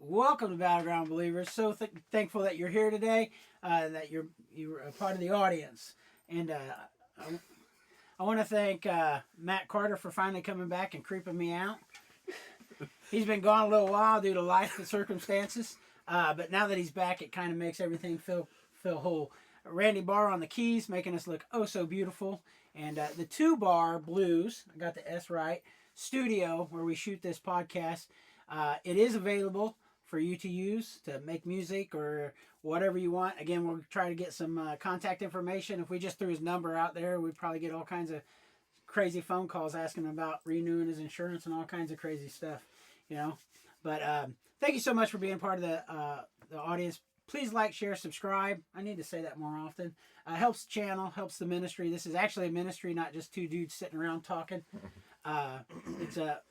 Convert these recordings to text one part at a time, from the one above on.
Welcome to Battleground Believers. So thankful that you're here today, that you're a part of the audience. And I want to thank Matt Carter for finally coming back and creeping me out. He's been gone a little while due to life circumstances, but now that he's back, it kind of makes everything feel whole. Randy Barr on the keys, making us look oh so beautiful. And the 2 Bar Blues, I got the S right, studio where we shoot this podcast. It is available for you to use to make music or whatever you want. Again, we'll try to get some contact information. If we just threw his number out there, we'd probably get all kinds of crazy phone calls asking about renewing his insurance and all kinds of crazy stuff, you know. But thank you so much for being part of the audience. Please like, share, subscribe. I need to say that more often. Helps the channel, helps the ministry. This is actually a ministry, not just 2 dudes sitting around talking.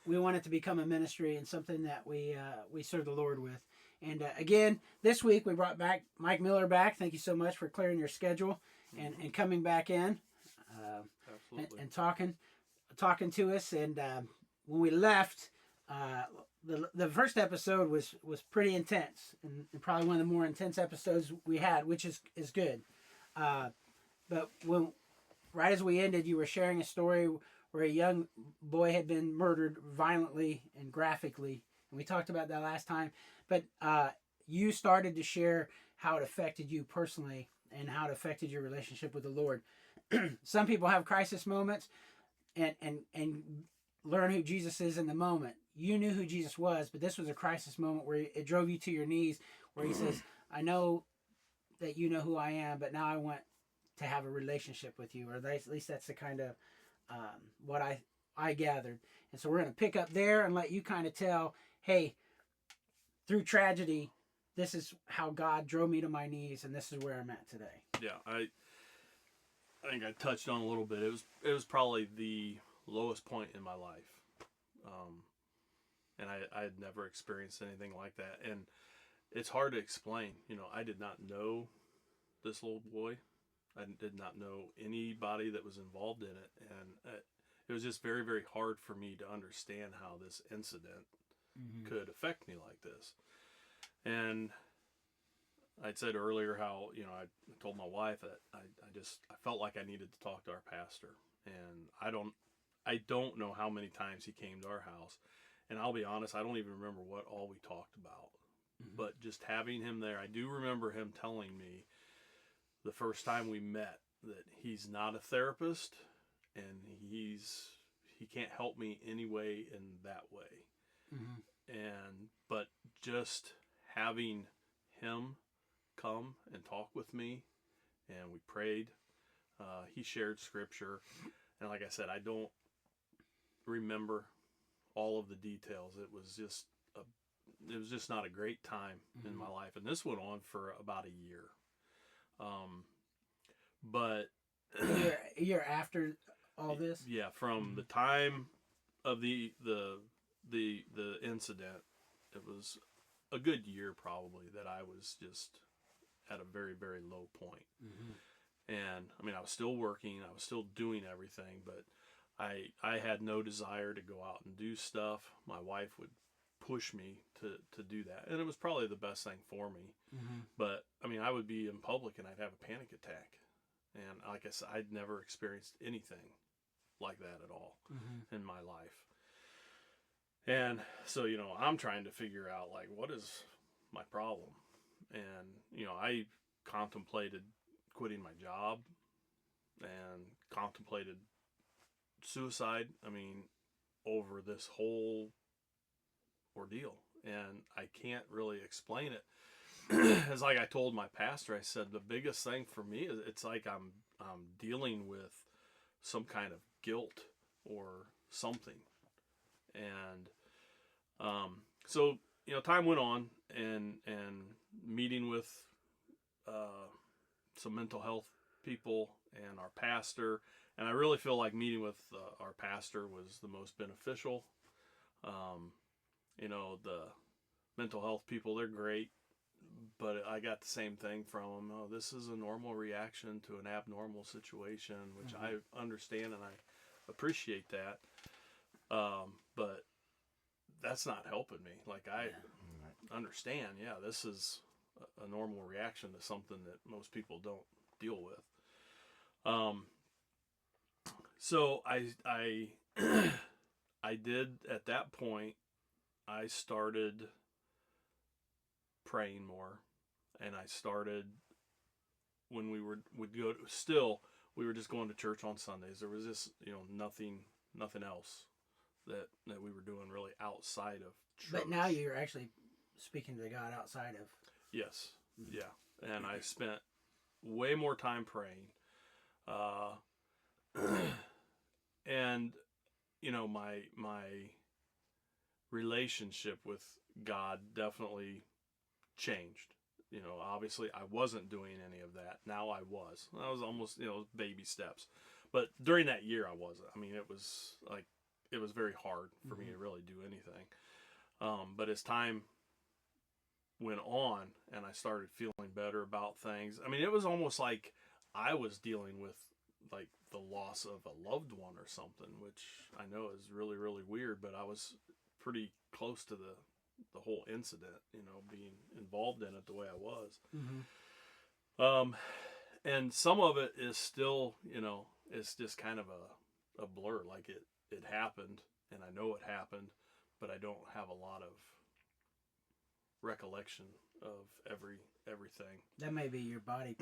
We want it to become a ministry and something that we serve the Lord with. And again, this week we brought back Mike Miller back. Thank you so much for clearing your schedule and coming back in and talking to us. And when we left, the first episode was pretty intense and probably one of the more intense episodes we had, which is good. But right as we ended, you were sharing a story where a young boy had been murdered violently and graphically. And we talked about that last time. But you started to share how it affected you personally and how it affected your relationship with the Lord. Some people have crisis moments and learn who Jesus is in the moment. You knew who Jesus was, but this was a crisis moment where it drove you to your knees, where he says, I know that you know who I am, but now I want to have a relationship with you. Or at least that's the kind of what I gathered. And so we're going to pick up there and let you kind of tell, hey, through tragedy, this is how God drove me to my knees, and this is where I'm at today. Yeah, I think I touched on a little bit. It was probably the lowest point in my life. And I had never experienced anything like that. And it's hard to explain. You know, I did not know this little boy. I did not know anybody that was involved in it. And it was just very, very hard for me to understand how this incident could affect me like this. And I'd said earlier how, you know, I told my wife that I felt like I needed to talk to our pastor. And I don't know how many times he came to our house. And I'll be honest, I don't even remember what all we talked about. But just having him there, I do remember him telling me the first time we met that he's not a therapist and he can't help me any way in that way. But just having him come and talk with me, and we prayed, he shared scripture, and like I said, I don't remember all of the details. It was just not a great time in my life, and this went on for about a year. But a year after all this, yeah, from the time of the incident, it was a good year probably that I was just at a very, very low point. And I mean, I was still working, I was still doing everything, but I had no desire to go out and do stuff. My wife would push me to do that, and it was probably the best thing for me. But I mean, I would be in public and I'd have a panic attack, and like I said, I'd never experienced anything like that at all in my life. And so, you know, I'm trying to figure out, like, what is my problem? And, you know, I contemplated quitting my job and contemplated suicide, I mean, over this whole ordeal. And I can't really explain it. It's like I told my pastor, I said, the biggest thing for me is it's like I'm dealing with some kind of guilt or something. And so, you know, time went on, and meeting with some mental health people and our pastor, and I really feel like meeting with our pastor was the most beneficial. You know, the mental health people, they're great, but I got the same thing from them. Oh, this is a normal reaction to an abnormal situation, which I understand and I appreciate that. But that's not helping me. Like understand, yeah, this is a normal reaction to something that most people don't deal with. So I I did at that point. I started praying more, and I started when would go to, still we were just going to church on Sundays. There was just nothing else that we were doing really outside of church. But now you're actually speaking to God outside of. Yes, yeah, and I spent way more time praying, and my relationship with God definitely changed. Obviously I wasn't doing any of that. Now I was. I was almost, baby steps. But during that year I wasn't. I mean, it was very hard for me to really do anything. But as time went on and I started feeling better about things, I mean, it was almost like I was dealing with like the loss of a loved one or something, which I know is really, really weird, but I was pretty close to the whole incident, being involved in it the way I was. And some of it is still, it's just kind of a blur. Like it happened and I know it happened, but I don't have a lot of recollection of everything. That may be your body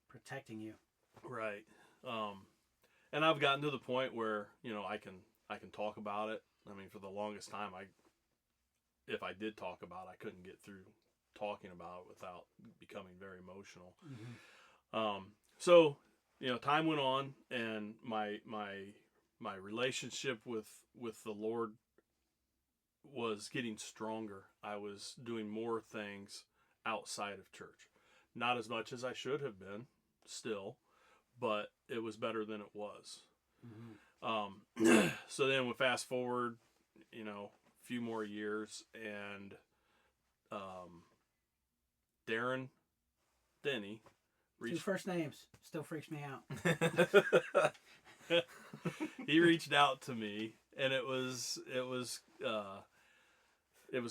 protecting you. Right. And I've gotten to the point where, I can talk about it. I mean, for the longest time, if I did talk about it, I couldn't get through talking about it without becoming very emotional. So, time went on, and my relationship with the Lord was getting stronger. I was doing more things outside of church. Not as much as I should have been still, but it was better than it was. So then we fast forward, a few more years, and Denny Two first names still freaks me out. He reached out to me, and it was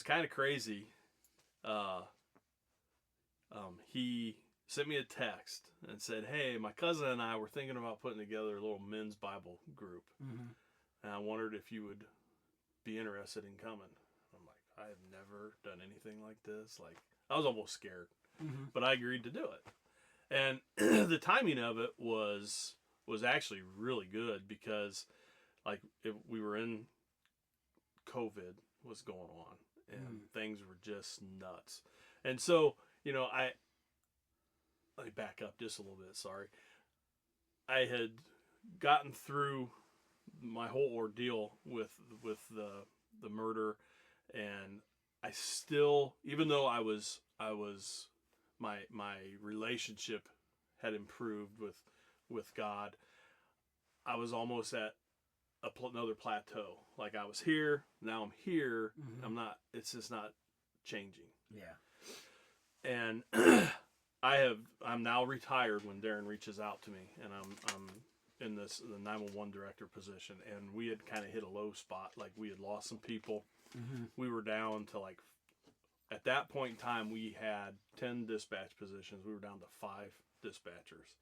kind of crazy. He sent me a text and said, "Hey, my cousin and I were thinking about putting together a little men's Bible group, and I wondered if you would be interested in coming." I'm like, I have never done anything like this. Like, I was almost scared, but I agreed to do it. And the timing of it was actually really good because, like, we were in COVID was going on, and things were just nuts. And so, let me back up just a little bit. Sorry. I had gotten through my whole ordeal with the murder, and I still, even though I was my relationship had improved with God, I was almost at another plateau. Like, I was here, now I'm here. It's just not changing. Yeah. And I'm now retired when Darren reaches out to me, and I'm in the 911 director position, and we had kind of hit a low spot. Like, we had lost some people. We were down to, like, at that point in time, we had 10 dispatch positions. We were down to 5 dispatchers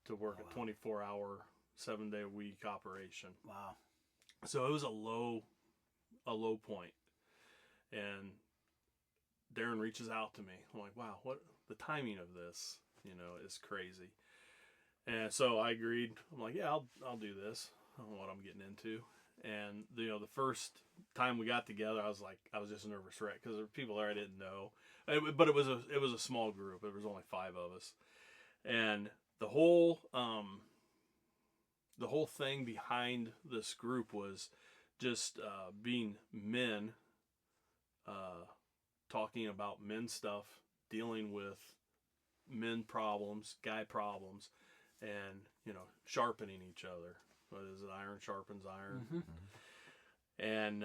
to work a 24-hour, 7-day-a-week operation. Wow. So it was a low point. And Darren reaches out to me. I'm like, wow, what the timing of this, is crazy. And so I agreed. I'm like, yeah, I'll do this. I don't know what I'm getting into. And the first time we got together, I was just a nervous wreck because there were people there I didn't know. But it was a small group. There was only 5 of us, and the whole thing behind this group was just being men, talking about men stuff, dealing with men problems, guy problems, and sharpening each other. What is it? Iron sharpens iron. And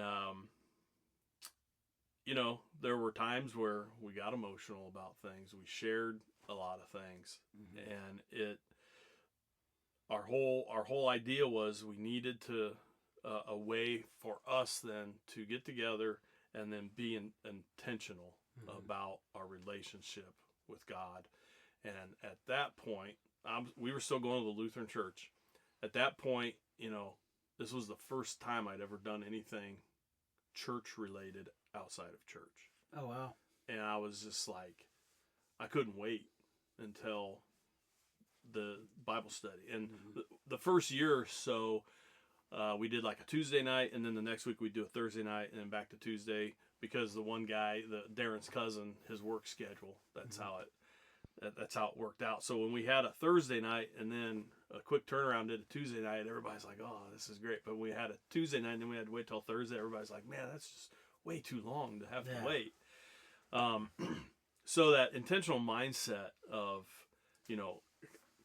there were times where we got emotional about things. We shared a lot of things, and our whole idea was we needed to a way for us then to get together and then be intentional about our relationship with God. And at that point, we were still going to the Lutheran church. At that point, this was the first time I'd ever done anything church related outside of church. Oh, wow. And I was just like, I couldn't wait until the Bible study. And the first year or so, we did like a Tuesday night, and then the next week we'd do a Thursday night, and then back to Tuesday, because the one guy, Darren's cousin, his work schedule, that's how it worked out. So when we had a Thursday night and then a quick turnaround did a Tuesday night, everybody's like, oh, this is great. But we had a Tuesday night and then we had to wait till Thursday. Everybody's like, man, that's just way too long to have to wait. So that intentional mindset of,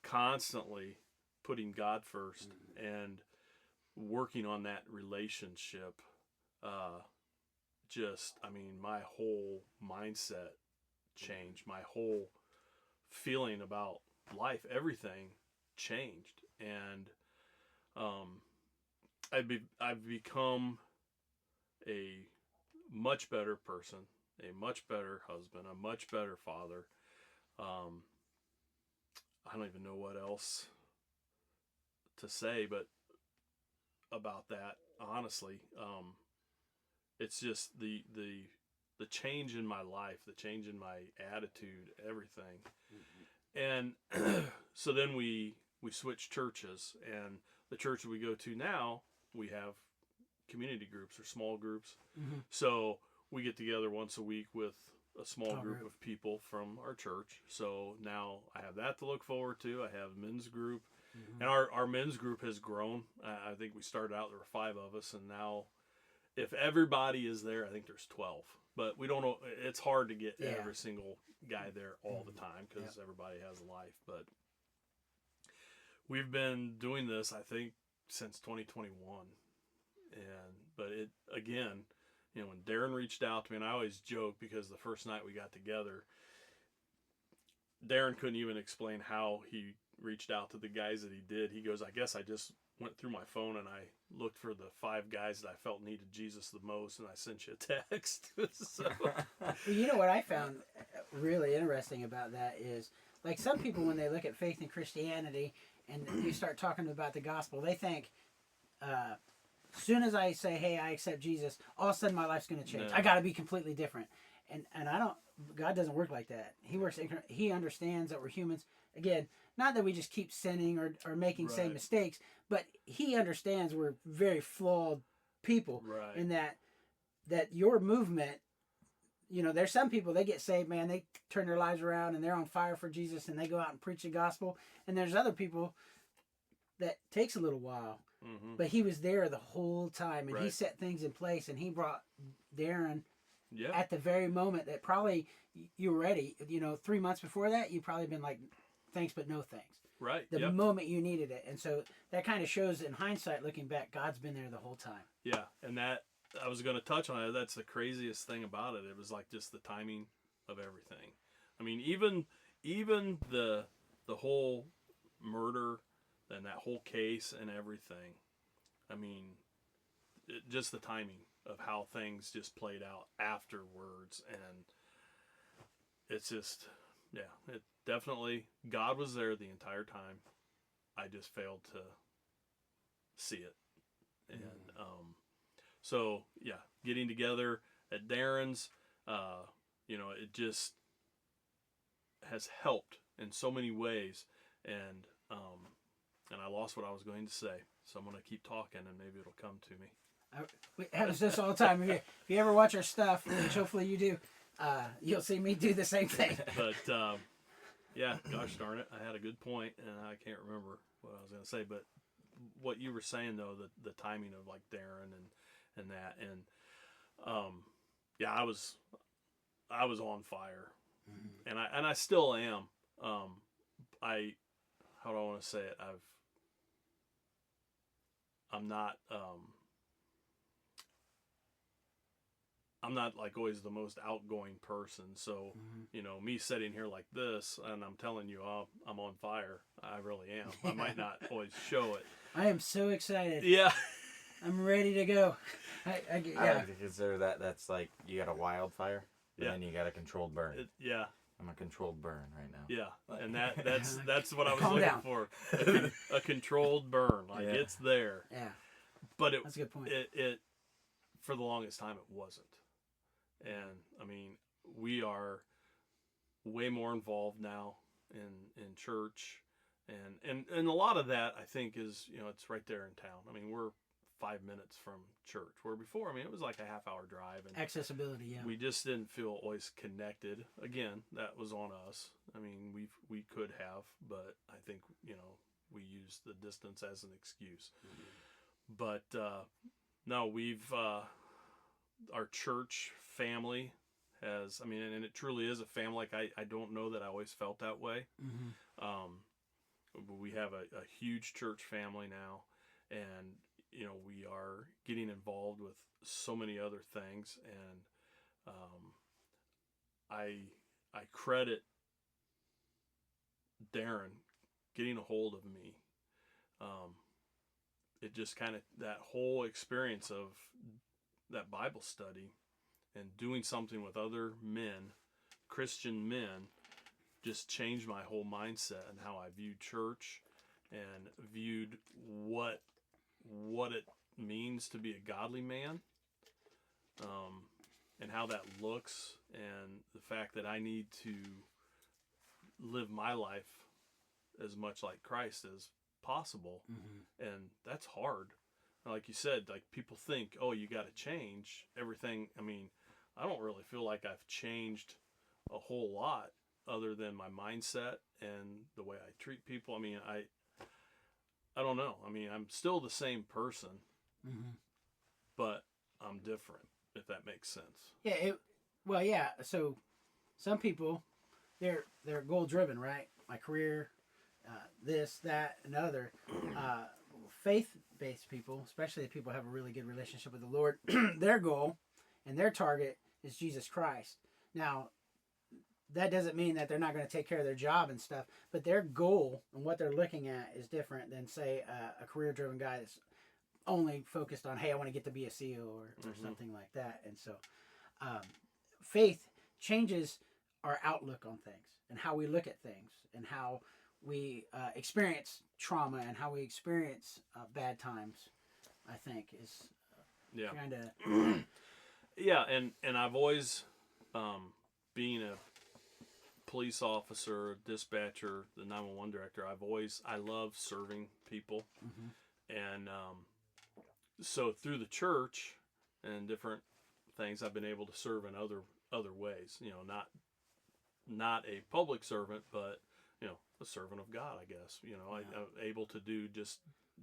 constantly putting God first and working on that relationship, my whole mindset changed. My whole feeling about life, everything changed. And I've become a much better person, a much better husband, a much better father. I don't even know what else to say, but about that, honestly, it's just the change in my life, the change in my attitude, everything. And so then we switched churches, and the church that we go to now, we have community groups or small groups. So we get together once a week with a small group of people from our church. So now I have that to look forward to. I have men's group, and our men's group has grown. I think we started out, there were 5 of us, and now if everybody is there, I think there's 12. But we don't know, it's hard to get every single guy there all the time because everybody has a life. But we've been doing this, I think, since 2021. But it, again, when Darren reached out to me, and I always joke because the first night we got together, Darren couldn't even explain how he reached out to the guys that he did. He goes, I guess I just went through my phone and I looked for the 5 guys that I felt needed Jesus the most, and I sent you a text. So. Well, you know what I found really interesting about that is, like, some people, when they look at faith and Christianity and you start talking about the gospel, they think, as soon as I say, hey, I accept Jesus, all of a sudden my life's going to change. No. I got to be completely different. And I don't, God doesn't work like that. He understands that we're humans. Again, not that we just keep sinning or making same mistakes, but he understands we're very flawed people. Right. And that your movement, there's some people, they get saved, man, they turn their lives around and they're on fire for Jesus and they go out and preach the gospel. And there's other people that takes a little while. But he was there the whole time, and he set things in place, and he brought Darren at the very moment that probably you were ready. 3 months before that, you'd probably been like, thanks, but no thanks. Right. The moment you needed it. And so that kind of shows, in hindsight, looking back, God's been there the whole time. Yeah, and that, I was going to touch on it. That's the craziest thing about it. It was like just the timing of everything. I mean, even the whole murder and that whole case and everything. I mean, just the timing of how things just played out afterwards. And it's just, it definitely, God was there the entire time. I just failed to see it. And so, getting together at Darren's, it just has helped in so many ways. And I lost what I was going to say, so I'm going to keep talking, and maybe it'll come to me. We have this all the time. If you ever watch our stuff, which hopefully you do, you'll see me do the same thing. But, gosh darn it, I had a good point, and I can't remember what I was going to say. But what you were saying, though, the timing of, like, Darren and that, and I was on fire, and I still am. How do I want to say it? I'm not like always the most outgoing person. So, me sitting here like this and I'm telling you, I'm on fire. I really am. I might not always show it. I am so excited. Yeah. I'm ready to go. I like to consider that's like, you got a wildfire. But then you got a controlled burn. Yeah. I'm a controlled burn right now. Yeah, and that's what I was Calm looking down. for. A controlled burn, like it's there. Yeah. But That's a good point. It for the longest time it wasn't. And I mean, we are way more involved now in church, and a lot of that I think is, it's right there in town. I mean, we're 5 minutes from church, where before, I mean, it was like a half-hour drive, and Accessibility, yeah. we just didn't feel always connected. Again, that was on us. I mean, we could have, but I think, we used the distance as an excuse. But no, we've our church family has, I mean, and it truly is a family. Like, I don't know that I always felt that way. We have a huge church family now, and we are getting involved with so many other things, and I credit Darren getting a hold of me. It just kind of, that whole experience of that Bible study and doing something with other men, Christian men, just changed my whole mindset and how I viewed church and viewed what it means to be a godly man, and how that looks, and the fact that I need to live my life as much like Christ as possible. And that's hard. Like you said, like, people think, oh, you got to change everything. I mean, I don't really feel like I've changed a whole lot other than my mindset and the way I treat people. I mean, I don't know. I mean, I'm still the same person, but I'm different, if that makes sense. Yeah. Well, yeah. So some people, they're goal driven, right? My career, this, that, and other. Faith-based people, especially if people have a really good relationship with the Lord, their goal and their target is Jesus Christ. Now, that doesn't mean that they're not going to take care of their job and stuff, but their goal and what they're looking at is different than, say, a career-driven guy that's only focused on, hey, I want to get to be a CEO or something like that. And so faith changes our outlook on things and how we look at things and how we experience trauma and how we experience bad times, I think, is kind of... Yeah, and I've always, being a police officer, a dispatcher, the 911 director, I love serving people. And so through the church and different things, I've been able to serve in other ways. Not a public servant, but a servant of God, I guess. I'm able to do just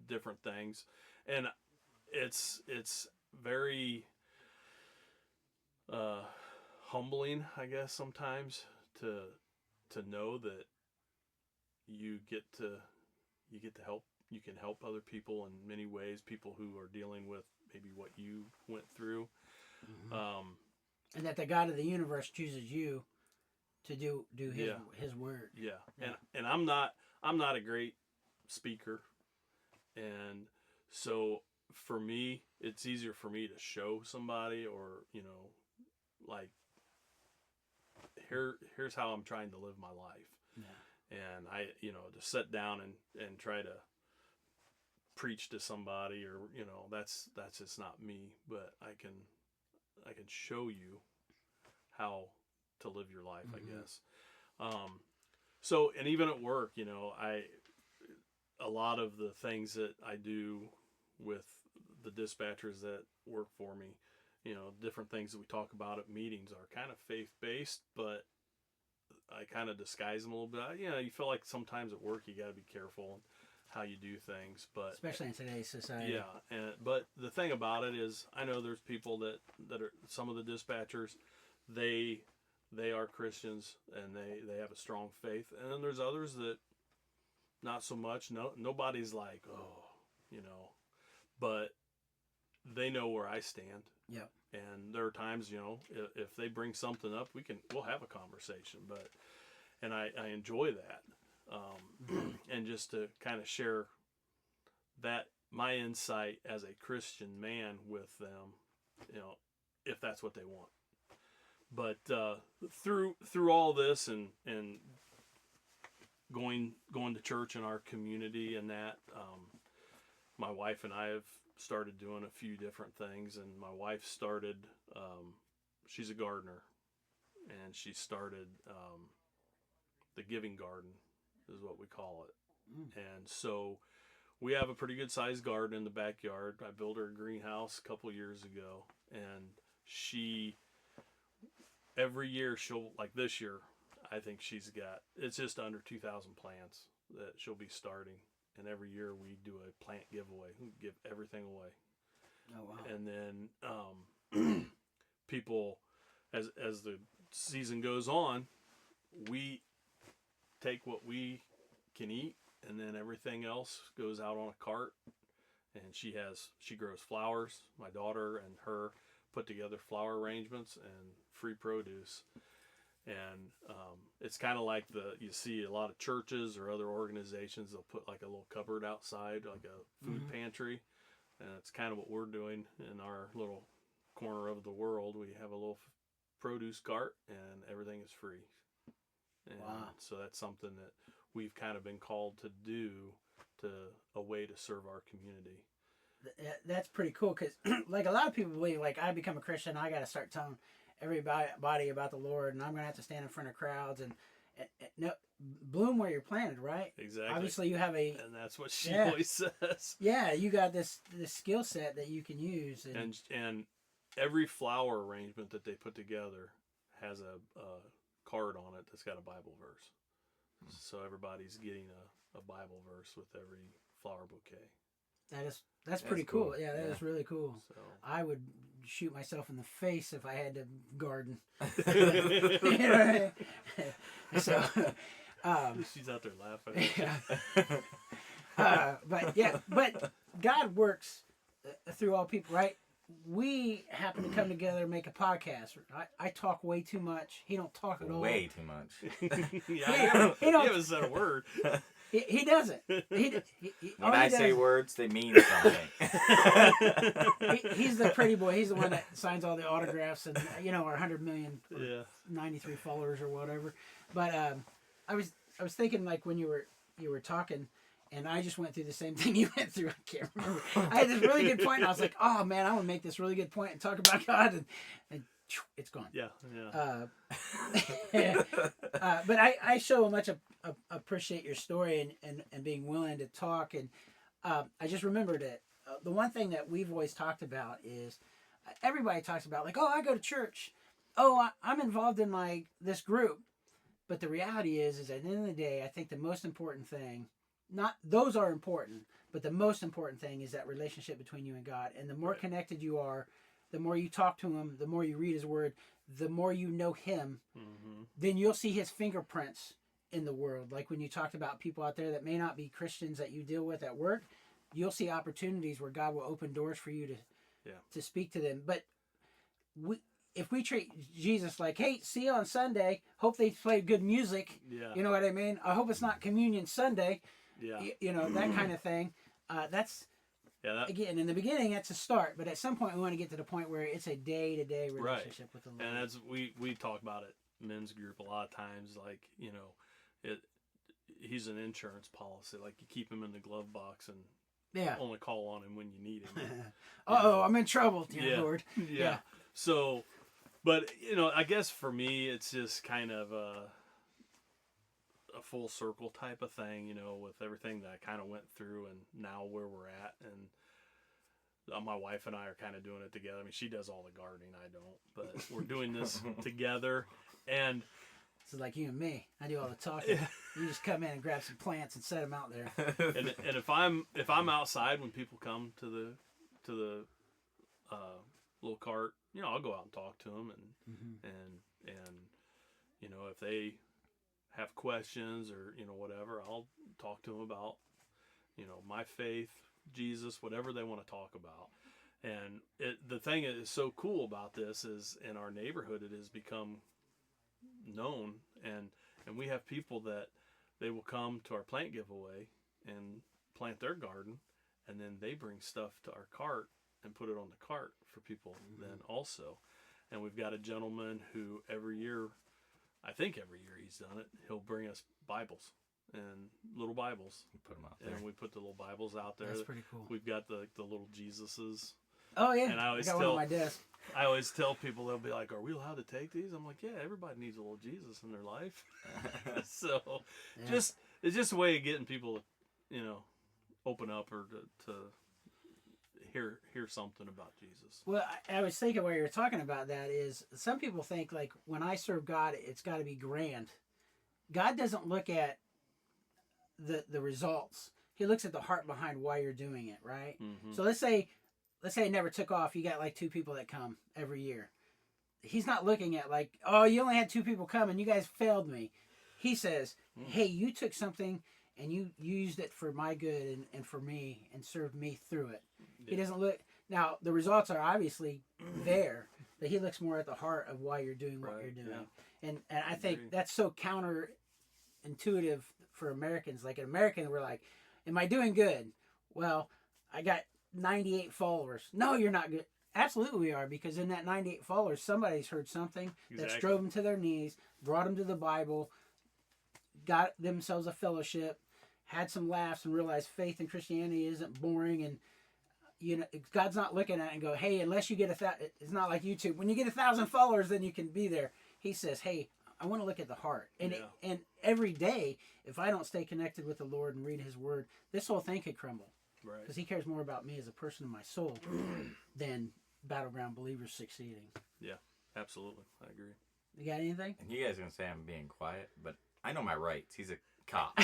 different things, and it's very humbling, I guess, sometimes to know that you get to help. You can help other people in many ways, people who are dealing with maybe what you went through. And that the God of the universe chooses you to do his word. Yeah. And I'm not a great speaker, and so for me, it's easier for me to show somebody, or like, here's how I'm trying to live my life. And I to sit down and try to preach to somebody, or that's just not me. But I can show you how to live your life, I guess. So, and even at work, a lot of the things that I do with the dispatchers that work for me, different things that we talk about at meetings are kind of faith-based, but I kind of disguise them a little bit. You feel like sometimes at work you got to be careful how you do things, but especially in today's society. Yeah, but the thing about it is, I know there's people that are, some of the dispatchers, they are Christians and they have a strong faith, and then there's others that not so much. Nobody's like, but they know where I stand. Yep. And there are times, if they bring something up, we'll have a conversation, and I enjoy that. And just to kind of share that, my insight as a Christian man with them, if that's what they want. but through all this and going to church in our community and that, my wife and I have started doing a few different things. And my wife started, she's a gardener, and she started the Giving Garden is what we call it. And so we have a pretty good sized garden in the backyard. I built her a greenhouse a couple years ago, and she, every year like this year, I think it's just under 2,000 plants that she'll be starting. And every year we do a plant giveaway. We give everything away. Oh, wow. And then people, as the season goes on, we take what we can eat, and then everything else goes out on a cart. And she grows flowers. My daughter and her put together flower arrangements and free produce. And it's kind of like you see a lot of churches or other organizations, they'll put like a little cupboard outside, like a food pantry. And it's kind of what we're doing in our little corner of the world. We have a little produce cart, and everything is free. And so that's something that we've kind of been called to do, a way to serve our community. That's pretty cool, because like a lot of people believe, like, I become a Christian, I got to start telling everybody about the Lord, and I'm going to have to stand in front of crowds and no, bloom where you're planted, right? Exactly. Obviously you have and that's what she always says. Yeah, you got this skill set that you can use. And every flower arrangement that they put together has a card on it that's got a Bible verse. So everybody's getting a Bible verse with every flower bouquet. That's pretty cool. Yeah, that Yeah. is really cool. So I would shoot myself in the face if I had to garden. You know what I mean? So she's out there laughing. Yeah. But God works through all people, right? We happen to come together and make a podcast. I talk way too much. He don't talk at all. Way too much. He haven't said a word. He doesn't. When I say words, they mean something. He's the pretty boy. He's the one that signs all the autographs and our 100 million, 93 followers or whatever. But I was thinking, like, when you were talking, and I just went through the same thing you went through. I can't remember. I had this really good point. And I was like, oh man, I want to make this really good point and talk about God, and it's gone. Yeah. But I so much appreciate your story and being willing to talk. And I just remembered it. The one thing that we've always talked about is everybody talks about, like, oh, I go to church. Oh, I'm involved in like this group. But the reality is at the end of the day, I think the most important thing, those are important, but the most important thing is that relationship between you and God. And the more connected you are, the more you talk to him, the more you read his word, the more you know him, then you'll see his fingerprints in the world. Like when you talked about people out there that may not be Christians that you deal with at work, you'll see opportunities where God will open doors for you to speak to them. But if we treat Jesus like, hey, see you on Sunday, hope they play good music, you know what I mean? I hope it's not Communion Sunday, that kind of thing. Again, in the beginning, that's a start, but at some point, we want to get to the point where it's a day-to-day relationship with the Lord. And as we talk about it, men's group a lot of times, like, he's an insurance policy. Like, you keep him in the glove box and only call on him when you need him. I'm in trouble, dear Lord. Yeah. So, but, I guess for me, it's just kind of a full circle type of thing, with everything that I kind of went through and now where we're at. And my wife and I are kind of doing it together. I mean, she does all the gardening, I don't, but we're doing this together. And it's like you and me. I do all the talking. You just come in and grab some plants and set them out there. And if I'm outside when people come to the little cart, I'll go out and talk to them and if they have questions or whatever, I'll talk to them about my faith, Jesus, whatever they want to talk about. And the thing that is so cool about this is in our neighborhood it has become known, and we have people that they will come to our plant giveaway and plant their garden, and then they bring stuff to our cart and put it on the cart for people then also. And we've got a gentleman who every year he's done it, he'll bring us Bibles and little Bibles. We put them out there. And we put the little Bibles out there. That's pretty cool. We've got the little Jesuses. Oh yeah, And I got one on my desk. I always tell people, they'll be like, "Are we allowed to take these?" I'm like, "Yeah, everybody needs a little Jesus in their life." So, Yeah. it's just a way of getting people to, open up or to hear something about Jesus. Well, I was thinking while you were talking about that is some people think like when I serve God, it's got to be grand. God doesn't look at the results. He looks at the heart behind why you're doing it, right? Mm-hmm. So let's say it never took off. You got like 2 people that come every year. He's not looking at like, oh, you only had 2 people come and you guys failed me. He says, hey, you took something and you used it for my good and for me and served me through it. Yeah. He doesn't look. Now, the results are obviously there, but he looks more at the heart of why you're doing what you're doing. Yeah. And I think that's so counterintuitive for Americans. Like in American, we're like, am I doing good? Well, I got 98 followers. No, you're not good. Absolutely we are, because in that 98 followers, somebody's heard something that's drove them to their knees, brought them to the Bible, got themselves a fellowship, had some laughs, and realized faith in Christianity isn't boring. And God's not looking at it and go, hey, unless you get it's not like YouTube. When you get 1,000 followers, then you can be there. He says, hey, I want to look at the heart. And and every day, if I don't stay connected with the Lord and read His Word, this whole thing could crumble. Right. Because He cares more about me as a person in my soul than battleground believers succeeding. Yeah, absolutely. I agree. You got anything? And you guys are going to say I'm being quiet, but I know my rights. He's a cop.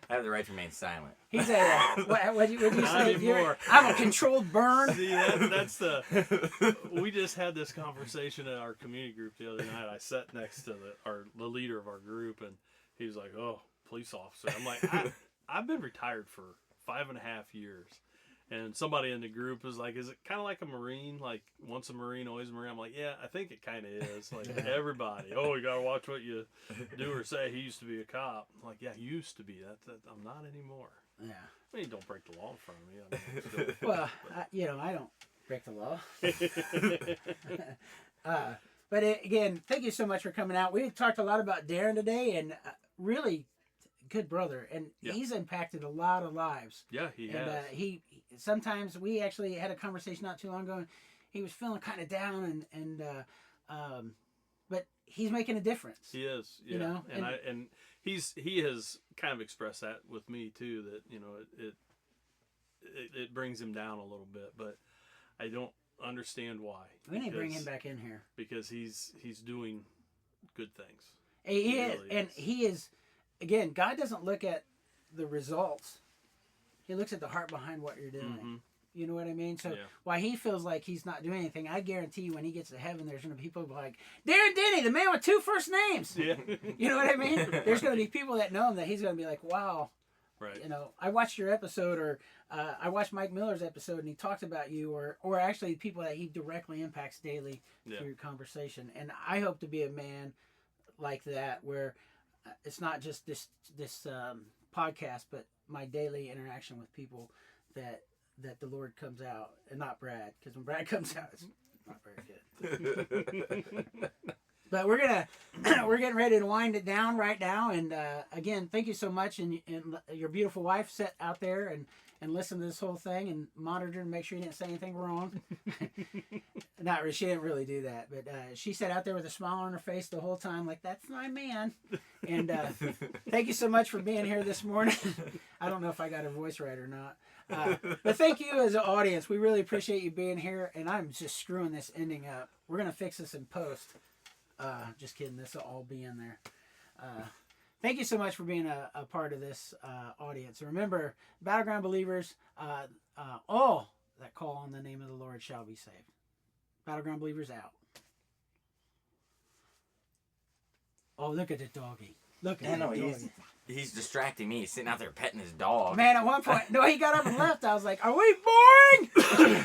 I have the right to remain silent. He's what'd you Not say? anymore. I'm a controlled burn. See, that's we just had this conversation in our community group the other night. I sat next to the leader of our group, and he was like, oh, police officer. I'm like, I've been retired for 5.5 years. And somebody in the group was like, is it kind of like a Marine? Like, once a Marine, always a Marine? I'm like, yeah, I think it kind of is. Like, everybody, you got to watch what you do or say. He used to be a cop. I'm like, yeah, he used to be. I'm not anymore. Yeah. I mean, don't break the law in front of me. I mean, well, I don't break the law. But again, thank you so much for coming out. We talked a lot about Darren today, and really good brother, and he's impacted a lot of lives. Yeah, he has. He sometimes we actually had a conversation not too long ago. And he was feeling kind of down, but he's making a difference. He is, yeah. And he has kind of expressed that with me too. That it brings him down a little bit, but I don't understand why. We need to bring him back in here because he's doing good things. He is, and he is. Again, God doesn't look at the results. He looks at the heart behind what you're doing. Mm-hmm. You know what I mean? So while he feels like he's not doing anything, I guarantee you when he gets to heaven, there's going to be people like, Darren Denny, the man with 2 first names. Yeah. You know what I mean? There's going to be people that know him that he's going to be like, wow. Right. I watched your episode, or I watched Mike Miller's episode, and he talked about you, or actually people that he directly impacts daily through your conversation. And I hope to be a man like that, where it's not just this podcast, but my daily interaction with people that the Lord comes out, and not Brad, because when Brad comes out, it's not very good. But we're getting ready to wind it down right now, and again, thank you so much, and your beautiful wife sat out there and listened to this whole thing and monitored and make sure you didn't say anything wrong. Not really, she didn't really do that, but she sat out there with a smile on her face the whole time, like, that's my man. And thank you so much for being here this morning. I don't know if I got her voice right or not, but thank you as an audience. We really appreciate you being here, and I'm just screwing this ending up. We're gonna fix this in post. Just kidding. This will all be in there. Thank you so much for being a part of this audience. And remember, battleground believers, all that call on the name of the Lord shall be saved. Battleground believers out. Oh, look at the doggy. Look at the doggy. He's distracting me. He's sitting out there petting his dog. Man, at one point, no, he got up and left. I was like, are we boring?